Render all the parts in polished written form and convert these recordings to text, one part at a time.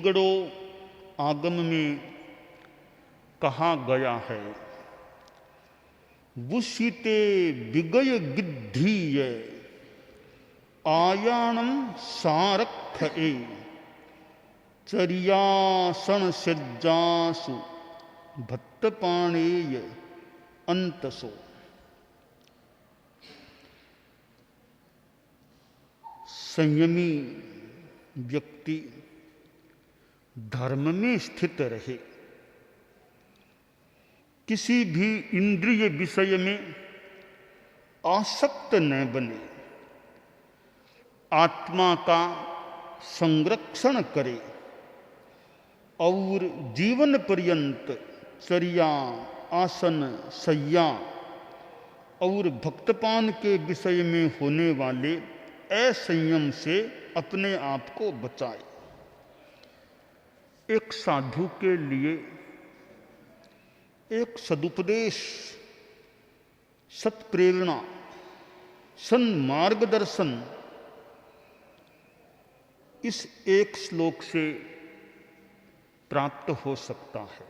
विगड़ो आगम में कहा गया है, बुशीते विगय गिद्धीय आयाणम सारख ए चरियासन सज्जासु भट्टपाणेय अंतसो। संयमी व्यक्ति धर्म में स्थित रहे, किसी भी इंद्रिय विषय में आसक्त न बने, आत्मा का संरक्षण करे और जीवन पर्यंत चर्या, आसन, शय्या और भक्तपान के विषय में होने वाले असंयम से अपने आप को बचाए। एक साधु के लिए एक सदुपदेश, सत्प्रेरणा, सन्मार्गदर्शन इस एक श्लोक से प्राप्त हो सकता है।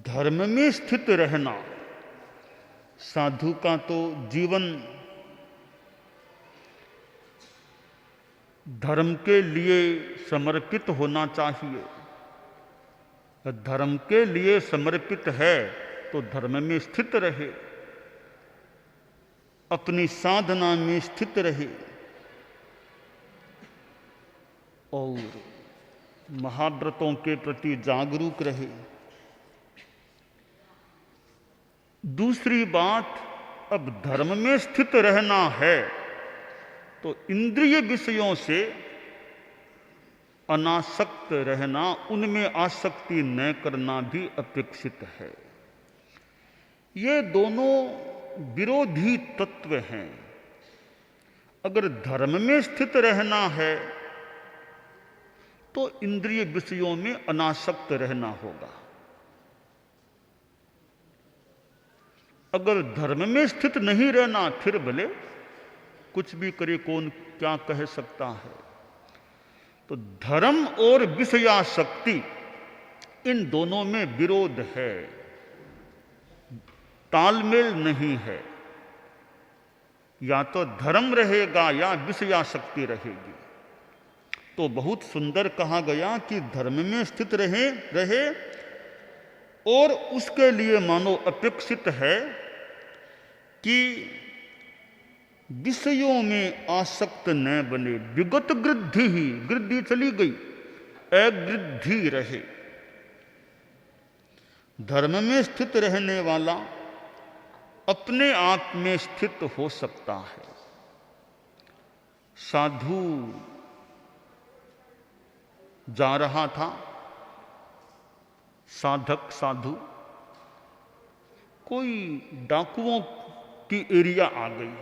धर्म में स्थित रहना साधु का तो जीवन धर्म के लिए समर्पित होना चाहिए। धर्म के लिए समर्पित है तो धर्म में स्थित रहे, अपनी साधना में स्थित रहे और महाव्रतों के प्रति जागरूक रहे। दूसरी बात, अब धर्म में स्थित रहना है तो इंद्रिय विषयों से अनासक्त रहना, उनमें आसक्ति न करना भी अपेक्षित है। ये दोनों विरोधी तत्व हैं। अगर धर्म में स्थित रहना है तो इंद्रिय विषयों में अनासक्त रहना होगा। अगर धर्म में स्थित नहीं रहना, फिर भले कुछ भी करे, कौन क्या कह सकता है। तो धर्म और विषयासक्ति इन दोनों में विरोध है, तालमेल नहीं है। या तो धर्म रहेगा या विषयासक्ति रहेगी। तो बहुत सुंदर कहा गया कि धर्म में स्थित रहे और उसके लिए मानो अपेक्षित है कि विषयों में आसक्त न बने, विगत गृद्धि ही, गृद्धि चली गई, अगृद्धि रहे। धर्म में स्थित रहने वाला अपने आप में स्थित हो सकता है। साधु जा रहा था, साधक साधु, कोई डाकुओं की एरिया आ गई।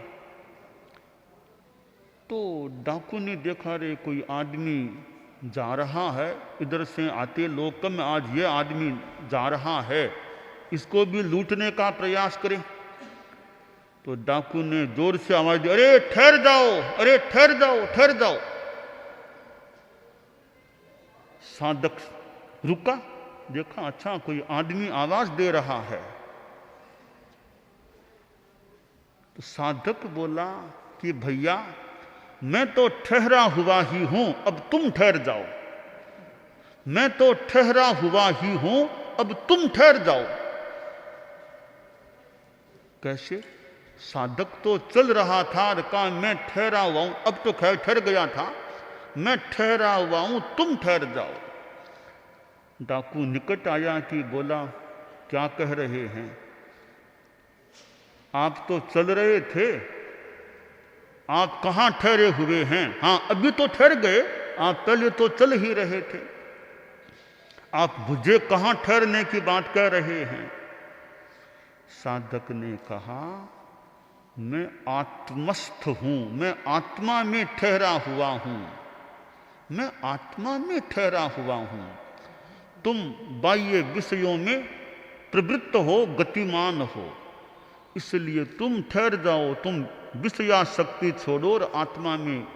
तो डाकू ने देखा, रे कोई आदमी जा रहा है, इधर से आते लोग कम, आज ये आदमी जा रहा है, इसको भी लूटने का प्रयास करें। तो डाकू ने जोर से आवाज दी, अरे ठहर जाओ, अरे ठहर जाओ, ठहर जाओ। साधक रुका, देखा अच्छा कोई आदमी आवाज दे रहा है। तो साधक बोला कि भैया मैं तो ठहरा हुआ ही हूं, अब तुम ठहर जाओ। मैं तो ठहरा हुआ ही हूं, अब तुम ठहर जाओ। कैसे? साधक तो चल रहा था और कहा मैं ठहरा हुआ हूं, अब तो खैर ठहर गया था, मैं ठहरा हुआ हूं, तुम ठहर जाओ। डाकू निकट आया कि बोला क्या कह रहे हैं? आप तो चल रहे थे, आप कहां ठहरे हुए हैं? हां अभी तो ठहर गए, आप पहले तो चल ही रहे थे। आप मुझे कहां ठहरने की बात कह रहे हैं? साधक ने कहा मैं आत्मस्थ हूं, मैं आत्मा में ठहरा हुआ हूं, मैं आत्मा में ठहरा हुआ हूं। तुम बाह्य विषयों में प्रवृत्त हो, गतिमान हो, इसलिए तुम ठहर जाओ, तुम विषयासक्ति छोड़ो और आत्मा में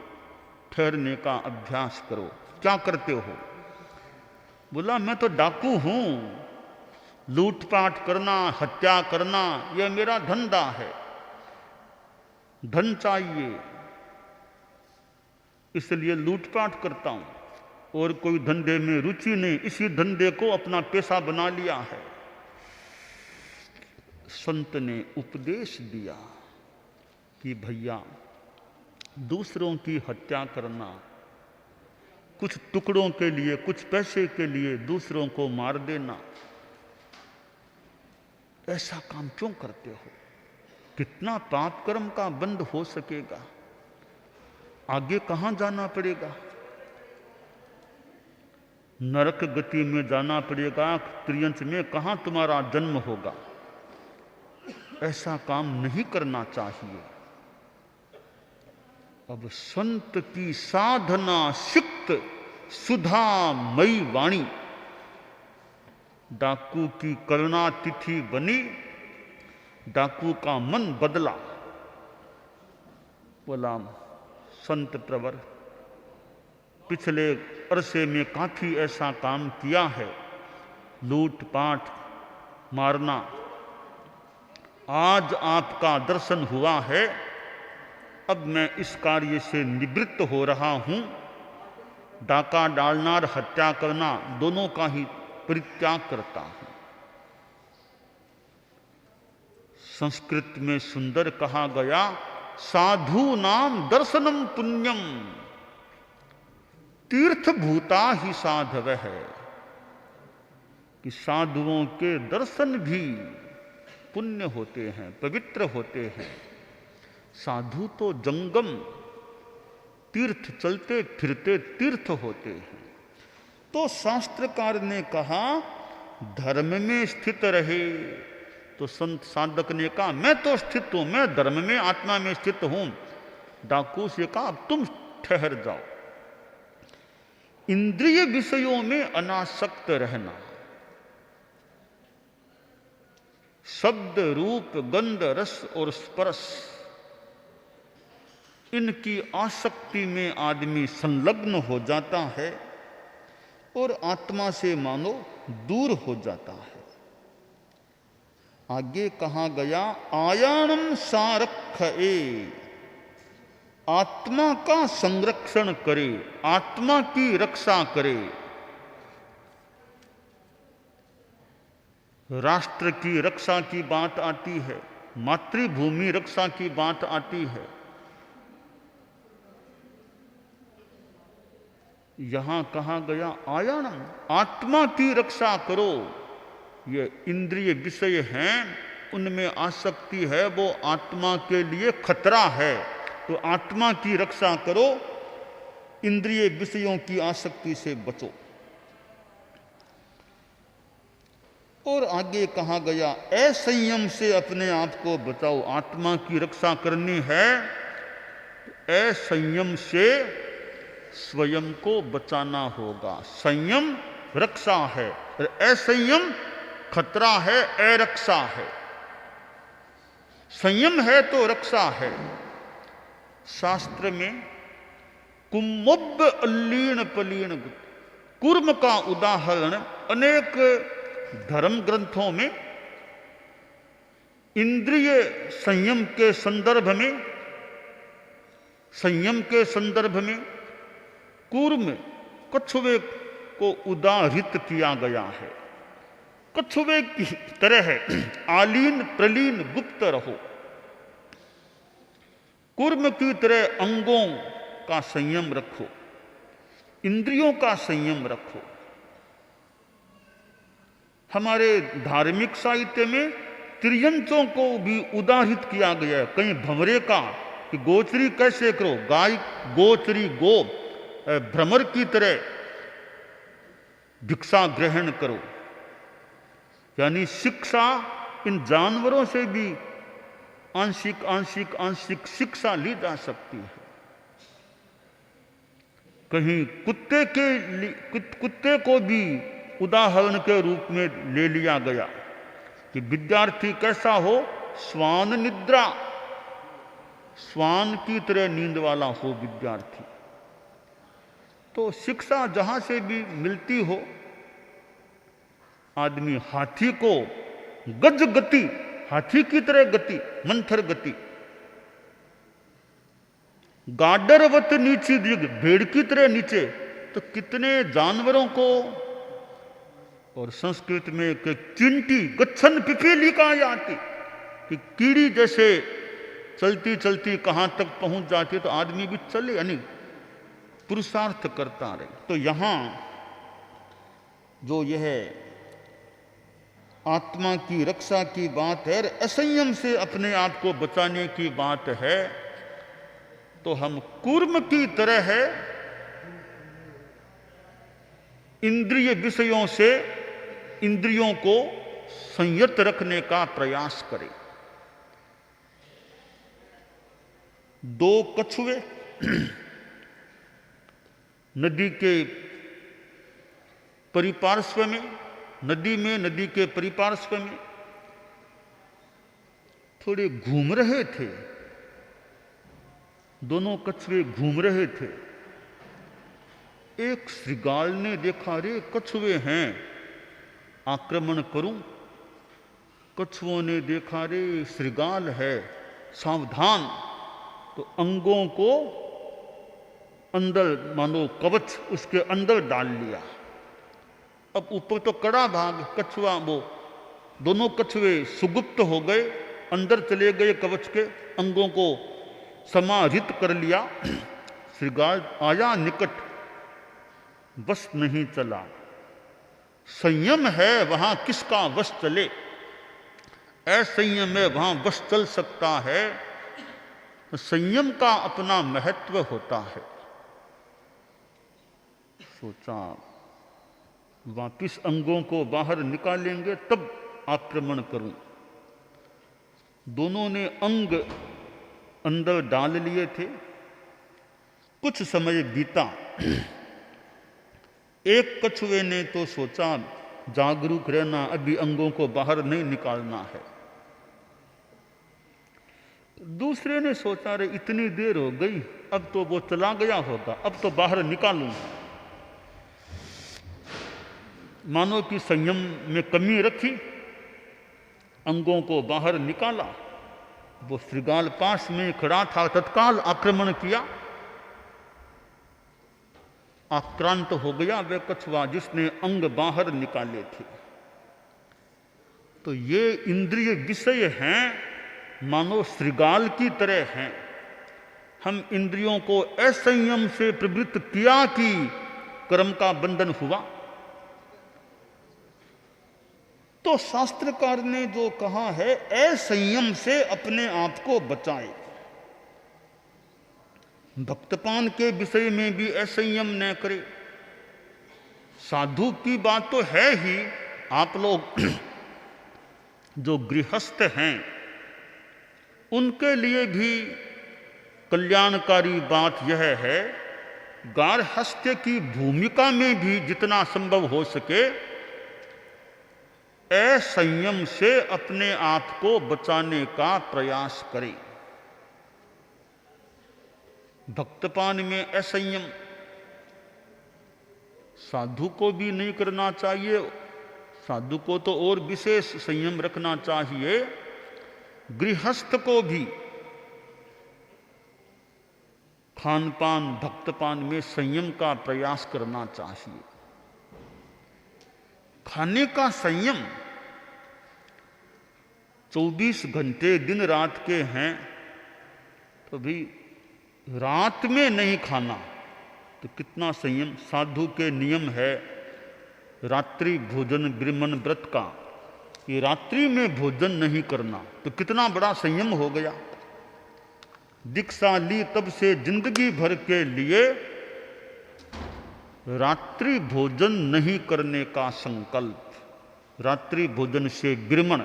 ठहरने का अभ्यास करो। क्या करते हो? बोला मैं तो डाकू हूं, लूटपाट करना, हत्या करना यह मेरा धंधा है, धन चाहिए इसलिए लूटपाट करता हूं, और कोई धंधे में रुचि नहीं, इसी धंधे को अपना पेशा बना लिया है। संत ने उपदेश दिया कि भैया दूसरों की हत्या करना, कुछ टुकड़ों के लिए, कुछ पैसे के लिए दूसरों को मार देना, ऐसा काम क्यों करते हो? कितना पाप कर्म का बंध हो सकेगा? आगे कहां जाना पड़ेगा? नरक गति में जाना पड़ेगा, त्रियंच में कहां तुम्हारा जन्म होगा। ऐसा काम नहीं करना चाहिए। अब संत की साधना सिक्त सुधामयी वाणी डाकू की करुणा तिथि बनी, डाकू का मन बदला। बोला संत प्रवर, पिछले अरसे में काफी ऐसा काम किया है, लूट पाट मारना, आज आपका दर्शन हुआ है, अब मैं इस कार्य से निवृत्त हो रहा हूं। डाका डालना और हत्या करना दोनों का ही परित्याग करता हूं। संस्कृत में सुंदर कहा गया, साधु नाम दर्शनम पुण्यम, तीर्थभूता ही साधव है, कि साधुओं के दर्शन भी पुण्य होते हैं, पवित्र होते हैं। साधु तो जंगम तीर्थ, चलते फिरते तीर्थ होते हैं। तो शास्त्रकार ने कहा धर्म में स्थित रहे, तो संत साधक ने कहा मैं तो स्थित हूं, मैं धर्म में, आत्मा में स्थित हूं। डाकू से कहा अब तुम ठहर जाओ। इंद्रिय विषयों में अनासक्त रहना, शब्द रूप गंध रस और स्पर्श, इनकी आसक्ति में आदमी संलग्न हो जाता है और आत्मा से मानो दूर हो जाता है। आगे कहा गया आयाणम सारक्ष ए, आत्मा का संरक्षण करे, आत्मा की रक्षा करे। राष्ट्र की रक्षा की बात आती है, मातृभूमि रक्षा की बात आती है। यहां कहा गया आयाणम, आत्मा की रक्षा करो। ये इंद्रिय विषय हैं, उनमें आसक्ति है, वो आत्मा के लिए खतरा है, तो आत्मा की रक्षा करो, इंद्रिय विषयों की आसक्ति से बचो। और आगे कहा गया असंयम से अपने आप को बचाओ। आत्मा की रक्षा करनी है, असंयम से स्वयं को बचाना होगा। संयम रक्षा है, असंयम खतरा है, अरक्षा है। संयम है तो रक्षा है। शास्त्र में कुम्मुब्ब अल्लीण पलीण, कूर्म का उदाहरण अनेक धर्म ग्रंथों में इंद्रिय संयम के संदर्भ में कूर्म कछुए को उदाहरित किया गया है। कछुए की तरह आलीन प्रलीन गुप्त रहो, कूर्म की तरह अंगों का संयम रखो, इंद्रियों का संयम रखो। हमारे धार्मिक साहित्य में त्रियंचों को भी उदाहरित किया गया है। कहीं भंवरे का कि गोचरी कैसे करो, गाय गोचरी गो भ्रमर की तरह भिक्षा ग्रहण करो, यानी शिक्षा इन जानवरों से भी आंशिक आंशिक आंशिक शिक्षा ली जा सकती है। कहीं कुत्ते को भी उदाहरण के रूप में ले लिया गया कि विद्यार्थी कैसा हो, श्वान निद्रा, श्वान की तरह नींद वाला हो विद्यार्थी। तो शिक्षा जहां से भी मिलती हो, आदमी हाथी को गज गति, हाथी की तरह गति, मंथर गति, गाडरवत नीची दिग, भेड़ की तरह नीचे, तो कितने जानवरों को, और संस्कृत में एक चिंटी गच्छन पिपीली कहा जाती, कि कीड़ी जैसे चलती चलती कहां तक पहुंच जाती, तो आदमी भी चले, यानी पुरुषार्थ करता रहे। तो यहां जो यह आत्मा की रक्षा की बात है, असंयम से अपने आप को बचाने की बात है, तो हम कूर्म की तरह है इंद्रिय विषयों से इंद्रियों को संयत रखने का प्रयास करें। दो कछुए नदी के परिपार्श्व में, नदी के परिपार्श्व में थोड़े घूम रहे थे। दोनों कछुए घूम रहे थे। एक श्रृगाल ने देखा, रे कछुए हैं, आक्रमण करूं? कछुओं ने देखा, रे श्रृगाल है, सावधान। तो अंगों को अंदर, मानो कवच उसके अंदर डाल लिया। अब ऊपर तो कड़ा भाग, कछुआ वो दोनों कछुए सुगुप्त हो गए, अंदर चले गए कवच के, अंगों को समाहित कर लिया। श्रृगाल आया निकट, बस नहीं चला। संयम है वहां किसका वश चले, असंयम है वहां वश चल सकता है। संयम का अपना महत्व होता है। सोचा वापिस अंगों को बाहर निकालेंगे तब आक्रमण करूं। दोनों ने अंग अंदर डाल लिए थे। कुछ समय बीता। एक कछुए ने तो सोचा जागरूक रहना, अभी अंगों को बाहर नहीं निकालना है। दूसरे ने सोचा, रे इतनी देर हो गई, अब तो वो चला गया होगा, अब तो बाहर निकालूंगा। मानो कि संयम में कमी रखी, अंगों को बाहर निकाला। वो श्रृगाल पास में खड़ा था, तत्काल आक्रमण किया। आक्रांत हो गया वह कछुआ जिसने अंग बाहर निकाले थे। तो ये इंद्रिय विषय हैं, मानो श्रृगाल की तरह हैं। हम इंद्रियों को असंयम से प्रवृत्त किया कि कर्म का बंधन हुआ। तो शास्त्रकार ने जो कहा है, असंयम से अपने आप को बचाए। भक्तपान के विषय में भी असंयम न करे। साधु की बात तो है ही। आप लोग जो गृहस्थ हैं उनके लिए भी कल्याणकारी बात यह है, गार्हस्थ्य की भूमिका में भी जितना संभव हो सके असंयम से अपने आप को बचाने का प्रयास करें। भक्तपान में असंयम साधु को भी नहीं करना चाहिए। साधु को तो और विशेष संयम रखना चाहिए। गृहस्थ को भी खान पान भक्तपान में संयम का प्रयास करना चाहिए। खाने का संयम 24 घंटे दिन रात के हैं, तो भी रात में नहीं खाना तो कितना संयम। साधु के नियम है रात्रि भोजन ब्रह्मण व्रत का, कि रात्रि में भोजन नहीं करना, तो कितना बड़ा संयम हो गया। दीक्षा ली तब से जिंदगी भर के लिए रात्रि भोजन नहीं करने का संकल्प। रात्रि भोजन से विरमण,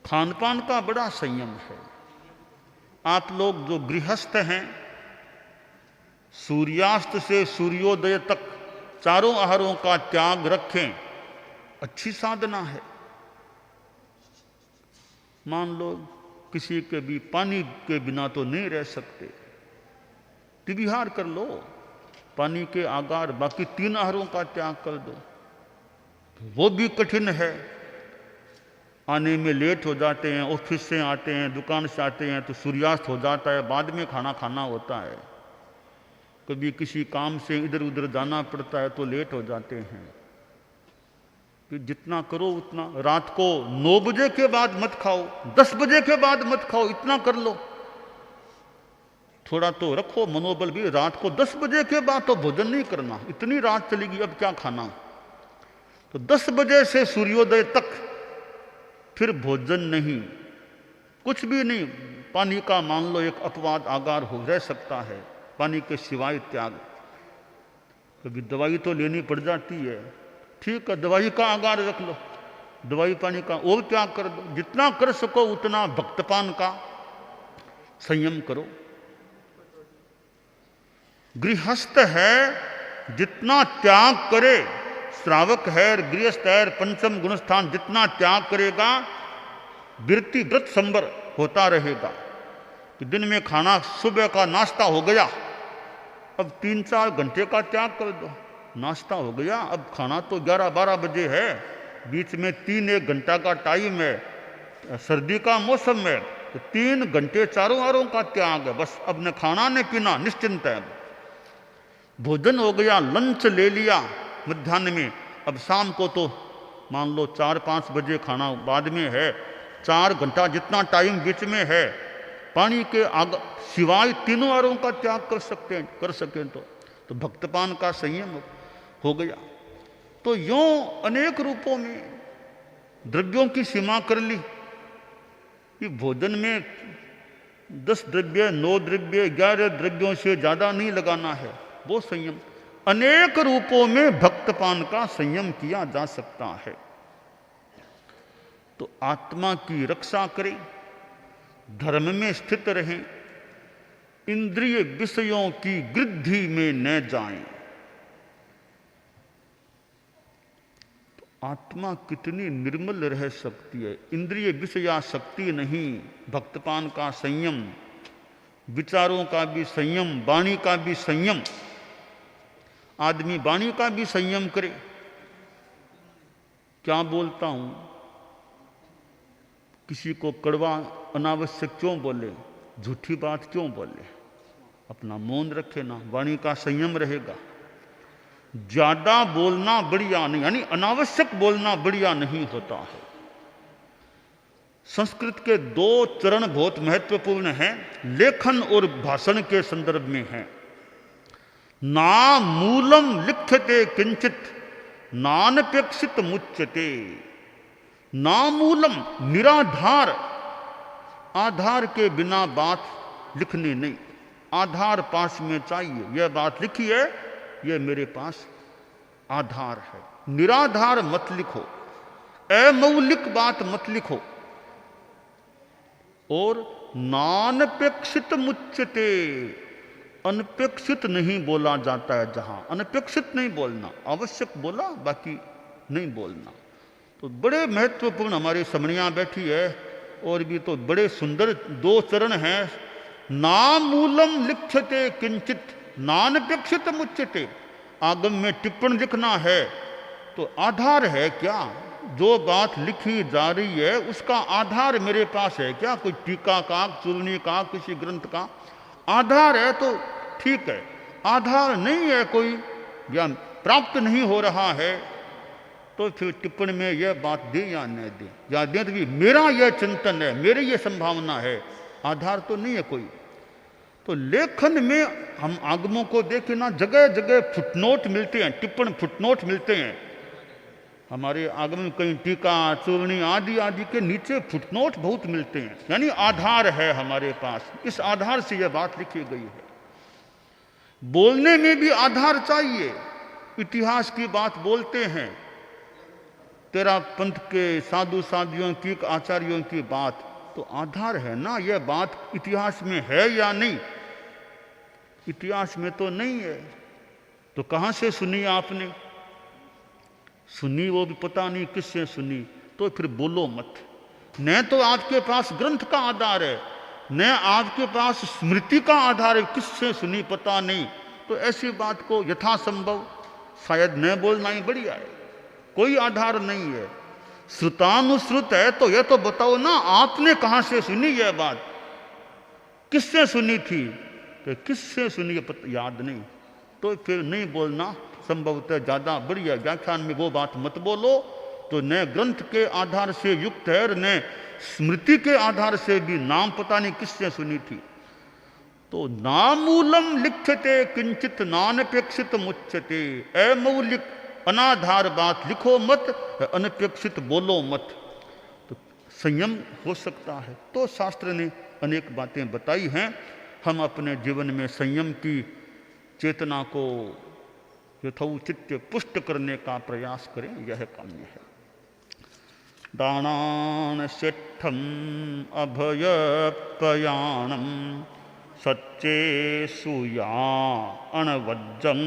खान पान का बड़ा संयम है। आप लोग जो गृहस्थ हैं, सूर्यास्त से सूर्योदय तक चारों आहारों का त्याग रखें, अच्छी साधना है। मान लो किसी के भी पानी के बिना तो नहीं रह सकते, विहार कर लो, पानी के आगार, बाकी 3 आहारों का त्याग कर दो, वो भी कठिन है। आने में लेट हो जाते हैं, ऑफिस से आते हैं, दुकान से आते हैं तो सूर्यास्त हो जाता है, बाद में खाना खाना होता है। कभी किसी काम से इधर उधर जाना पड़ता है तो लेट हो जाते हैं। कि जितना करो उतना, रात को 9 बजे के बाद मत खाओ, 10 बजे के बाद मत खाओ, इतना कर लो। थोड़ा तो रखो मनोबल भी, रात को 10 बजे के बाद तो भोजन नहीं करना, इतनी रात चलेगी अब क्या खाना। तो 10 बजे से सूर्योदय तक फिर भोजन नहीं, कुछ भी नहीं। पानी का मान लो एक अपवाद आगार हो रह सकता है, पानी के सिवाय त्याग। कभी दवाई तो लेनी पड़ जाती है, ठीक है, दवाई का आगार रख लो, दवाई पानी का और त्याग कर दो। जितना कर सको उतना भक्तपान का संयम करो। गृहस्थ है जितना त्याग करे, श्रावक है, गृहस्थ है, पंचम गुणस्थान जितना त्याग करेगा, वृत्ति व्रत संबर होता रहेगा। कि दिन में खाना, सुबह का नाश्ता हो गया, अब 3-4 घंटे का त्याग कर दो। नाश्ता हो गया, अब खाना तो 11-12 बजे है, बीच में 3-1 घंटा का टाइम है, सर्दी का मौसम है, तो 3 घंटे चारों आहारों का त्याग है। बस अब न खाना न पीना, निश्चिंत है। भोजन हो गया, लंच ले लिया मध्याह्न में, अब शाम को तो मान लो 4-5 बजे खाना बाद में है, 4 घंटा जितना टाइम बीच में है, पानी के सिवाय 3 आहारों का त्याग कर सकें तो भक्तपान का संयम हो गया। तो यूं अनेक रूपों में द्रव्यों की सीमा कर ली कि भोजन में 10 द्रव्य, 9 द्रव्य, 11 द्रव्यों से ज्यादा नहीं लगाना है, वो संयम। अनेक रूपों में भक्तपान का संयम किया जा सकता है। तो आत्मा की रक्षा करें, धर्म में स्थित रहें, इंद्रिय विषयों की वृद्धि में न जाएं। तो आत्मा कितनी निर्मल रह सकती है, इंद्रिय विषयासक्ति नहीं, भक्तपान का संयम, विचारों का भी संयम, वाणी का भी संयम। आदमी वाणी का भी संयम करे, क्या बोलता हूं, किसी को कड़वा अनावश्यक क्यों बोले, झूठी बात क्यों बोले, अपना मौन रखे ना, वाणी का संयम रहेगा। ज्यादा बोलना बढ़िया नहीं, यानी अनावश्यक बोलना बढ़िया नहीं होता है। संस्कृत के 2 चरण बहुत महत्वपूर्ण हैं, लेखन और भाषण के संदर्भ में हैं। ना मूलम लिख्यते किंचित नानपेक्षित मुच्यते। ना मूलम, निराधार, आधार के बिना बात लिखनी नहीं, आधार पास में चाहिए। यह बात लिखी है, यह मेरे पास आधार है। निराधार मत लिखो, अमौलिक बात मत लिखो। और नानपेक्षित मुच्यते, अनपेक्षित नहीं बोला जाता है। जहां अनपेक्षित नहीं बोलना, आवश्यक बोला, बाकी नहीं बोलना। तो बड़े महत्वपूर्ण हमारी समणियां बैठी है, और भी तो बड़े सुंदर 2 चरण हैं। नामूलम लिख्यते किंचित नानपेक्षित मुच्यते। आगम में टिप्पण लिखना है तो आधार है क्या, जो बात लिखी जा रही है उसका आधार मेरे पास है क्या, कोई टीका का, चूर्णी का, किसी ग्रंथ का आधार है तो ठीक है। आधार नहीं है, कोई ज्ञान प्राप्त नहीं हो रहा है, तो फिर टिप्पणी में यह बात दे या न दे, या दे तो भी मेरा यह चिंतन है, मेरी यह संभावना है, आधार तो नहीं है कोई। तो लेखन में हम आगमों को देखें ना, जगह जगह फुटनोट मिलते हैं, टिप्पण फुटनोट मिलते हैं। हमारे आगम में कहीं टीका, चूर्णी आदि आदि के नीचे फुटनोट बहुत मिलते हैं, यानी आधार है हमारे पास, इस आधार से यह बात लिखी गई है। बोलने में भी आधार चाहिए। इतिहास की बात बोलते हैं, तेरा पंथ के साधु साधियों की, आचार्यों की बात, तो आधार है ना, यह बात इतिहास में है या नहीं। इतिहास में तो नहीं है, तो कहां से सुनी आपने, सुनी वो भी पता नहीं किससे सुनी, तो फिर बोलो मत। न तो आपके पास ग्रंथ का आधार है, न आपके पास स्मृति का आधार है, किससे सुनी पता नहीं, तो ऐसी बात को यथासंभव शायद न बोलना ही बढ़िया है, कोई आधार नहीं है। श्रुतानुश्रुत है तो यह तो बताओ ना, आपने कहां से सुनी यह बात, किससे सुनी थी? तो किससे सुनी याद नहीं, तो फिर नहीं बोलना संभवतः ज़्यादा बढ़िया। व्याख्यान में वो बात मत बोलो तो न ग्रंथ के आधार से युक्त है और न स्मृति के आधार से भी, नाम पता नहीं किससे सुनी थी। तो नामूलम लिख्यते किंचित नानपेक्षित मुच्यते, अमौलिक अनाधार बात लिखो मत, अनपेक्षित बोलो मत। तो संयम हो सकता है, तो शास्त्र ने अनेक बातें बताई हैं। हम अपने जीवन में संयम की चेतना को यथोचित पुष्ट करने का प्रयास करें, यह काम्य है। दानान सेठम अभयपयाणम सच्चे सुया अणवज्जं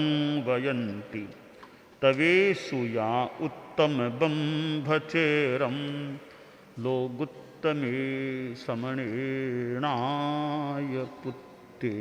वयन्ति तवे सुया उत्तम बंभचेरम लोगुत्तमे समणेनाय पुत्ते।